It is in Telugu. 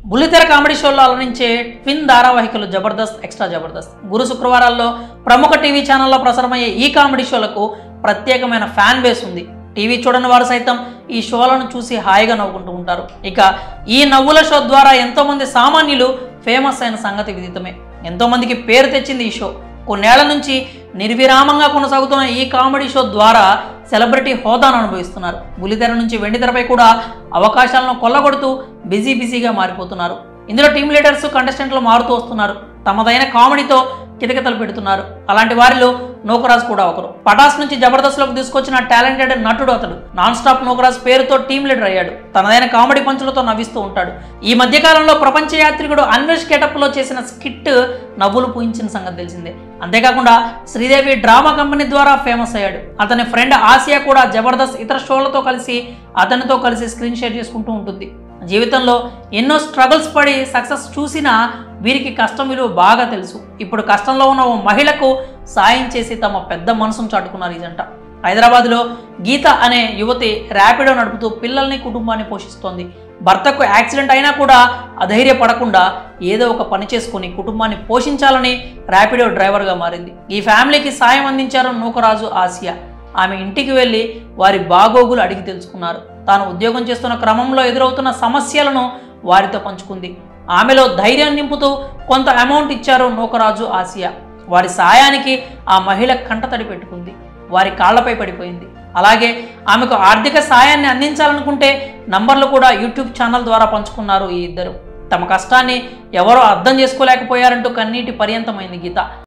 బుల్లితెర కామెడీ షోల్లో అలరించే ట్విన్ ధారావాహికలు జబర్దస్త్, ఎక్స్ట్రా జబర్దస్త్. గురు శుక్రవారాల్లో ప్రముఖ టీవీ ఛానల్లో ప్రసారమయ్యే ఈ కామెడీ షోలకు ప్రత్యేకమైన ఫ్యాన్ బేస్ ఉంది. టీవీ చూడని వారు సైతం ఈ షోలను చూసి హాయిగా నవ్వుకుంటూ ఉంటారు. ఇక ఈ నవ్వుల షో ద్వారా ఎంతోమంది సామాన్యులు ఫేమస్ అయిన సంగతి విదితమే. ఎంతోమందికి పేరు తెచ్చింది ఈ షో. కొన్నేళ్ల నుంచి నిర్విరామంగా కొనసాగుతున్న ఈ కామెడీ షో ద్వారా సెలబ్రిటీ హోదాను అనుభవిస్తున్నారు. బుల్లితెర నుంచి వెండితెరపై కూడా అవకాశాలను కొల్లగొడుతూ బిజీగా మారిపోతున్నారు. ఇందులో టీమ్ లీడర్స్, కంటెస్టెంట్లు మారుతూ వస్తున్నారు. తమదైన కామెడీతో కితకితలు పెడుతున్నారు. అలాంటి వారిలో నూకరాజ్ కూడా ఒకరు. పటాస్ నుంచి జబర్దస్త్లోకి తీసుకొచ్చిన టాలెంటెడ్ నటుడు అతడు. నాన్ స్టాప్ నూకరాజ్ పేరుతో టీమ్ లీడర్ అయ్యాడు. తనదైన కామెడీ పంచులతో నవ్విస్తూ ఉంటాడు. ఈ మధ్యకాలంలో ప్రపంచ యాత్రికుడు అన్వేష్ గెటప్లో చేసిన స్కిట్ నవ్వులు పూయించిన సంగతి తెలిసిందే. అంతేకాకుండా శ్రీదేవి డ్రామా కంపెనీ ద్వారా ఫేమస్ అయ్యాడు. అతని ఫ్రెండ్ ఆసియా కూడా జబర్దస్త్ ఇతర షోలతో కలిసి అతనితో కలిసి స్క్రీన్ షేర్ చేసుకుంటూ ఉంటుంది. జీవితంలో ఎన్నో స్ట్రగుల్స్ పడి సక్సెస్ చూసినా వీరికి కష్టం విలువ బాగా తెలుసు. ఇప్పుడు కష్టంలో ఉన్న ఓ మహిళకు సాయం చేసి తమ పెద్ద మనసును చాటుకున్నారు ఈ జంట. హైదరాబాద్లో గీత అనే యువతి ర్యాపిడో నడుపుతూ పిల్లల్ని, కుటుంబాన్ని పోషిస్తోంది. భర్తకు యాక్సిడెంట్ అయినా కూడా అధైర్యపడకుండా ఏదో ఒక పని చేసుకుని కుటుంబాన్ని పోషించాలని ర్యాపిడో డ్రైవర్గా మారింది. ఈ ఫ్యామిలీకి సాయం అందించారు నూకరాజు, ఆసియా. ఆమె ఇంటికి వెళ్ళి వారి బాగోగులు అడిగి తెలుసుకున్నారు. తాను ఉద్యోగం చేస్తున్న క్రమంలో ఎదురవుతున్న సమస్యలను వారితో పంచుకుంది. ఆమెలో ధైర్యం నింపుతూ కొంత అమౌంట్ ఇచ్చారు నూకరాజు, ఆసియా. వారి సాయానికి ఆ మహిళ కంటతడి పెట్టుకుంది. వారి కాళ్లపై పడిపోయింది. అలాగే ఆమెకు ఆర్థిక సాయాన్ని అందించాలనుకుంటే నంబర్లు కూడా యూట్యూబ్ ఛానల్ ద్వారా పంచుకున్నారు ఈ ఇద్దరు. తమ కష్టాన్ని ఎవరో అర్థం చేసుకోలేకపోయారంటూ కన్నీటి పర్యంతమైంది గీత.